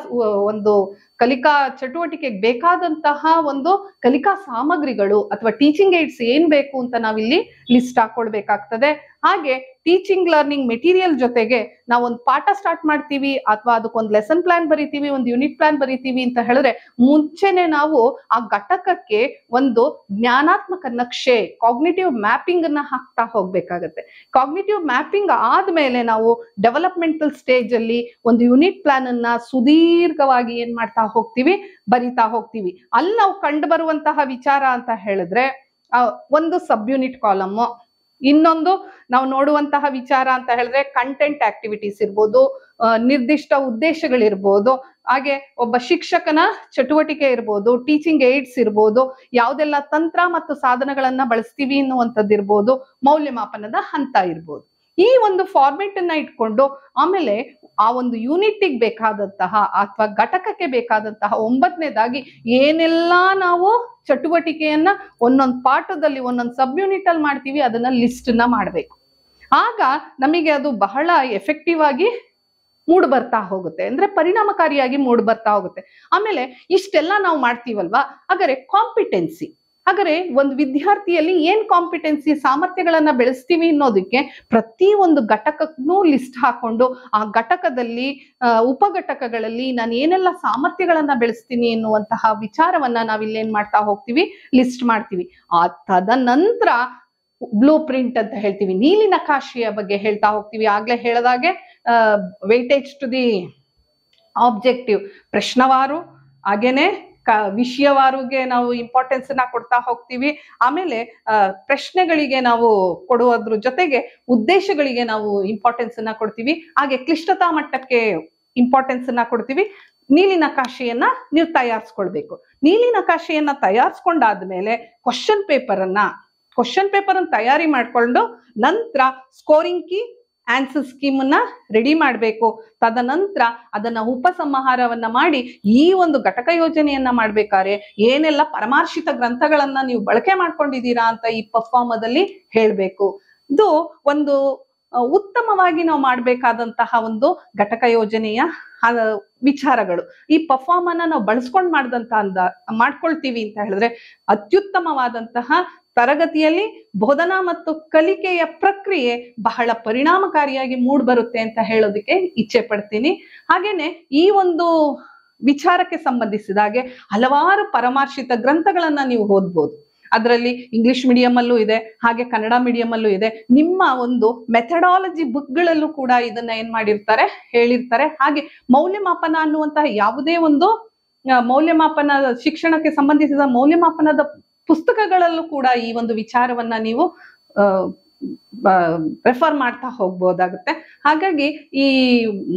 ಒಂದು ಕಲಿಕಾ ಚಟುವಟಿಕೆಗೆ ಬೇಕಾದಂತಹ ಒಂದು ಕಲಿಕಾ ಸಾಮಗ್ರಿಗಳು ಅಥವಾ ಟೀಚಿಂಗ್ ಏಡ್ಸ್ ಏನ್ ಬೇಕು ಅಂತ ನಾವಿಲ್ಲಿ ಲಿಸ್ಟ್ ಹಾಕೊಳ್ಬೇಕಾಗ್ತದೆ. ಹಾಗೆ ಟೀಚಿಂಗ್ ಲರ್ನಿಂಗ್ ಮೆಟೀರಿಯಲ್ ಜೊತೆಗೆ ನಾವು ಒಂದು ಪಾಠ ಸ್ಟಾರ್ಟ್ ಮಾಡ್ತೀವಿ ಅಥವಾ ಅದಕ್ಕೊಂದು ಲೆಸನ್ ಪ್ಲಾನ್ ಬರೀತೀವಿ, ಒಂದು ಯೂನಿಟ್ ಪ್ಲಾನ್ ಬರೀತೀವಿ ಅಂತ ಹೇಳಿದ್ರೆ ಮುಂಚೆನೆ ನಾವು ಆ ಘಟಕಕ್ಕೆ ಒಂದು ಜ್ಞಾನಾತ್ಮಕ ನಕ್ಷೆ ಕಾಗ್ನಿಟಿವ್ ಮ್ಯಾಪಿಂಗ್ ಅನ್ನ ಹಾಕ್ತಾ ಹೋಗ್ಬೇಕಾಗತ್ತೆ. ಕಾಗ್ನಿಟಿವ್ ಮ್ಯಾಪಿಂಗ್ ಆದ್ಮೇಲೆ ನಾವು ಡೆವಲಪ್ಮೆಂಟಲ್ ಸ್ಟೇಜ್ ಅಲ್ಲಿ ಒಂದು ಯೂನಿಟ್ ಪ್ಲಾನ್ ಅನ್ನ ಸುದೀರ್ಘವಾಗಿ ಏನ್ ಮಾಡ್ತಾ ಹೋಗ್ತೀವಿ, ಬರಿತಾ ಹೋಗ್ತೀವಿ. ಅಲ್ಲಿ ನಾವು ಕಂಡು ಬರುವಂತಹ ವಿಚಾರ ಅಂತ ಹೇಳಿದ್ರೆ ಒಂದು ಸಬ್ ಯೂನಿಟ್ ಕಾಲಮ್, ಇನ್ನೊಂದು ನಾವು ನೋಡುವಂತಹ ವಿಚಾರ ಅಂತ ಹೇಳಿದ್ರೆ ಕಂಟೆಂಟ್ ಆಕ್ಟಿವಿಟೀಸ್ ಇರ್ಬೋದು, ನಿರ್ದಿಷ್ಟ ಉದ್ದೇಶಗಳಿರ್ಬೋದು, ಹಾಗೆ ಒಬ್ಬ ಶಿಕ್ಷಕನ ಚಟುವಟಿಕೆ ಇರ್ಬೋದು, ಟೀಚಿಂಗ್ ಏಡ್ಸ್ ಇರ್ಬೋದು, ಯಾವ್ದೆಲ್ಲ ತಂತ್ರ ಮತ್ತು ಸಾಧನಗಳನ್ನ ಬಳಸ್ತೀವಿ ಅನ್ನುವಂಥದ್ದು ಇರ್ಬೋದು, ಮೌಲ್ಯಮಾಪನದ ಹಂತ ಇರ್ಬೋದು. ಈ ಒಂದು ಫಾರ್ಮೆಟ್ ಅನ್ನ ಇಟ್ಕೊಂಡು ಆಮೇಲೆ ಆ ಒಂದು ಯೂನಿಟ್ಗೆ ಬೇಕಾದಂತಹ ಅಥವಾ ಘಟಕಕ್ಕೆ ಬೇಕಾದಂತಹ 9ನೇದಾಗಿ ಏನೆಲ್ಲಾ ನಾವು ಚಟುವಟಿಕೆಯನ್ನ ಒಂದೊಂದು ಪಾಠದಲ್ಲಿ ಒಂದೊಂದು ಸಬ್ ಯೂನಿಟ್ ಅಲ್ಲಿ ಮಾಡ್ತೀವಿ ಅದನ್ನ ಲಿಸ್ಟ್ ನ ಮಾಡ್ಬೇಕು. ಆಗ ನಮಗೆ ಅದು ಬಹಳ ಎಫೆಕ್ಟಿವ್ ಆಗಿ ಮೂಡ್ ಬರ್ತಾ ಹೋಗುತ್ತೆ, ಅಂದ್ರೆ ಪರಿಣಾಮಕಾರಿಯಾಗಿ ಮೂಡ್ ಬರ್ತಾ ಹೋಗುತ್ತೆ. ಆಮೇಲೆ ಇಷ್ಟೆಲ್ಲ ನಾವು ಮಾಡ್ತೀವಲ್ವಾ, ಹಾಗಾದ್ರೆ ಕಾಂಪಿಟೆನ್ಸಿ, ಹಾಗಾದ್ರೆ ಒಂದು ವಿದ್ಯಾರ್ಥಿಯಲ್ಲಿ ಏನ್ ಕಾಂಪಿಟೆನ್ಸಿ ಸಾಮರ್ಥ್ಯಗಳನ್ನ ಬೆಳೆಸ್ತೀವಿ ಅನ್ನೋದಕ್ಕೆ ಪ್ರತಿ ಒಂದು ಘಟಕಕ್ಕೂ ಲಿಸ್ಟ್ ಹಾಕೊಂಡು ಆ ಘಟಕದಲ್ಲಿ ಉಪಘಟಕಗಳಲ್ಲಿ ನಾನು ಏನೆಲ್ಲ ಸಾಮರ್ಥ್ಯಗಳನ್ನ ಬೆಳೆಸ್ತೀನಿ ಎನ್ನುವಂತಹ ವಿಚಾರವನ್ನ ನಾವಿಲ್ಲೇನ್ ಮಾಡ್ತಾ ಹೋಗ್ತೀವಿ, ಲಿಸ್ಟ್ ಮಾಡ್ತೀವಿ. ಆ ತದನಂತರ ಬ್ಲೂ ಪ್ರಿಂಟ್ ಅಂತ ಹೇಳ್ತೀವಿ, ನೀಲಿ ನಕಾಶೆಯ ಬಗ್ಗೆ ಹೇಳ್ತಾ ಹೋಗ್ತೀವಿ. ಆಗ್ಲೇ ಹೇಳಿದಾಗೆ ವೇಟೇಜ್ ಟು ದಿ ಆಬ್ಜೆಕ್ಟಿವ್, ಪ್ರಶ್ನವಾರು ಹಾಗೇನೆ ವಿಷಯವಾರುಗೆ ನಾವು ಇಂಪಾರ್ಟೆನ್ಸ್ ಅನ್ನ ಕೊಡ್ತಾ ಹೋಗ್ತೀವಿ. ಆಮೇಲೆ ಪ್ರಶ್ನೆಗಳಿಗೆ ನಾವು ಕೊಡುವುದ್ರ ಜೊತೆಗೆ ಉದ್ದೇಶಗಳಿಗೆ ನಾವು ಇಂಪಾರ್ಟೆನ್ಸ್ ಅನ್ನ ಕೊಡ್ತೀವಿ. ಹಾಗೆ ಕ್ಲಿಷ್ಟತಾ ಮಟ್ಟಕ್ಕೆ ಇಂಪಾರ್ಟೆನ್ಸ್ ಅನ್ನ ಕೊಡ್ತೀವಿ. ನೀಲಿ ನಕಾಶೆಯನ್ನ ನೀವು ತಯಾರಿಸ್ಕೊಳ್ಬೇಕು. ನೀಲಿ ನಕಾಶೆಯನ್ನ ತಯಾರಿಸ್ಕೊಂಡಾದ್ಮೇಲೆ ಕ್ವಶನ್ ಪೇಪರ್ ಅನ್ನ ತಯಾರಿ ಮಾಡ್ಕೊಂಡು ನಂತರ ಸ್ಕೋರಿಂಗ್ ಕೀ ಆನ್ಸರ್ ಸ್ಕೀಮ್ ಅನ್ನ ರೆಡಿ ಮಾಡಬೇಕು. ತದನಂತರ ಅದನ್ನ ಉಪಸಂಹಾರವನ್ನ ಮಾಡಿ ಈ ಒಂದು ಘಟಕ ಯೋಜನೆಯನ್ನ ಮಾಡ್ಬೇಕಾದ್ರೆ ಏನೆಲ್ಲ ಪರಾಮರ್ಶಿತ ಗ್ರಂಥಗಳನ್ನ ನೀವು ಬಳಕೆ ಮಾಡ್ಕೊಂಡಿದ್ದೀರಾ ಅಂತ ಈ ಪಫಾರ್ಮದಲ್ಲಿ ಹೇಳ್ಬೇಕು. ಇದು ಒಂದು ಉತ್ತಮವಾಗಿ ನಾವು ಮಾಡ್ಬೇಕಾದಂತಹ ಒಂದು ಘಟಕ ಯೋಜನೆಯ ವಿಚಾರಗಳು. ಈ ಪಫಾರ್ಮ್ ಅನ್ನ ನಾವು ಬಳಸ್ಕೊಂಡು ಮಾಡ್ಕೊಳ್ತೀವಿ ಅಂತ ಹೇಳಿದ್ರೆ ಅತ್ಯುತ್ತಮವಾದಂತಹ ತರಗತಿಯಲ್ಲಿ ಬೋಧನಾ ಮತ್ತು ಕಲಿಕೆಯ ಪ್ರಕ್ರಿಯೆ ಬಹಳ ಪರಿಣಾಮಕಾರಿಯಾಗಿ ಮೂಡ್ ಬರುತ್ತೆ ಅಂತ ಹೇಳೋದಕ್ಕೆ ಇಚ್ಛೆ ಪಡ್ತೀನಿ. ಹಾಗೇನೆ ಈ ಒಂದು ವಿಚಾರಕ್ಕೆ ಸಂಬಂಧಿಸಿದ ಹಾಗೆ ಹಲವಾರು ಪರಾಮರ್ಶಿತ ಗ್ರಂಥಗಳನ್ನ ನೀವು ಓದ್ಬೋದು. ಅದರಲ್ಲಿ ಇಂಗ್ಲಿಷ್ ಮೀಡಿಯಂ ಅಲ್ಲೂ ಇದೆ, ಹಾಗೆ ಕನ್ನಡ ಮೀಡಿಯಂ ಅಲ್ಲೂ ಇದೆ. ನಿಮ್ಮ ಒಂದು ಮೆಥಡಾಲಜಿ ಬುಕ್ಗಳಲ್ಲೂ ಕೂಡ ಇದನ್ನ ಏನ್ ಮಾಡಿರ್ತಾರೆ, ಹೇಳಿರ್ತಾರೆ. ಹಾಗೆ ಮೌಲ್ಯಮಾಪನ ಅನ್ನುವಂತಹ ಯಾವುದೇ ಒಂದು ಮೌಲ್ಯಮಾಪನ ಶಿಕ್ಷಣಕ್ಕೆ ಸಂಬಂಧಿಸಿದ ಮೌಲ್ಯಮಾಪನದ ಪುಸ್ತಕಗಳಲ್ಲೂ ಕೂಡ ಈ ಒಂದು ವಿಚಾರವನ್ನ ನೀವು ರೆಫರ್ ಮಾಡ್ತಾ ಹೋಗ್ಬೋದಾಗುತ್ತೆ. ಹಾಗಾಗಿ ಈ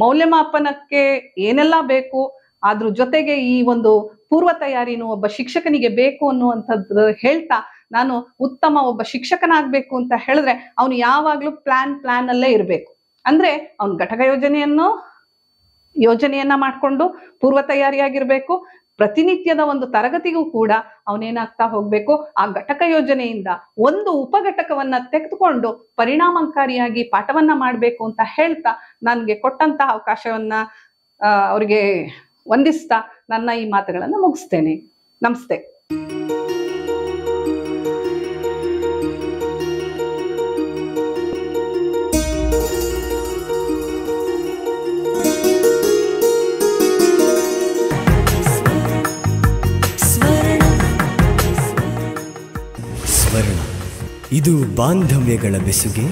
ಮೌಲ್ಯಮಾಪನಕ್ಕೆ ಏನೆಲ್ಲ ಬೇಕು, ಅದ್ರ ಜೊತೆಗೆ ಈ ಒಂದು ಪೂರ್ವ ತಯಾರಿನೂ ಒಬ್ಬ ಶಿಕ್ಷಕನಿಗೆ ಬೇಕು ಅನ್ನುವಂಥದ್ದು ಹೇಳ್ತಾ, ನಾನು ಉತ್ತಮ ಒಬ್ಬ ಶಿಕ್ಷಕನಾಗ್ಬೇಕು ಅಂತ ಹೇಳಿದ್ರೆ ಅವನು ಯಾವಾಗ್ಲೂ ಪ್ಲಾನ್ ಅಲ್ಲೇ ಇರ್ಬೇಕು. ಅಂದ್ರೆ ಅವನು ಘಟಕ ಯೋಜನೆಯನ್ನ ಮಾಡ್ಕೊಂಡು ಪೂರ್ವ ತಯಾರಿಯಾಗಿರ್ಬೇಕು. ಪ್ರತಿನಿತ್ಯದ ಒಂದು ತರಗತಿಗೂ ಕೂಡ ಅವನೇನಾಗ್ತಾ ಹೋಗ್ಬೇಕು, ಆ ಘಟಕ ಯೋಜನೆಯಿಂದ ಒಂದು ಉಪಘಟಕವನ್ನ ತೆಗೆದುಕೊಂಡು ಪರಿಣಾಮಕಾರಿಯಾಗಿ ಪಾಠವನ್ನ ಮಾಡ್ಬೇಕು ಅಂತ ಹೇಳ್ತಾ ನನ್ಗೆ ಕೊಟ್ಟಂತಹ ಅವಕಾಶವನ್ನ ಅವ್ರಿಗೆ ವಂದಿಸ್ತಾ ನನ್ನ ಈ ಮಾತುಗಳನ್ನ ಮುಗಿಸ್ತೇನೆ. ನಮಸ್ತೆ. ಸ್ವರ್ಣ, ಇದು ಬಾಂಧವ್ಯಗಳ ಬೆಸುಗೆ,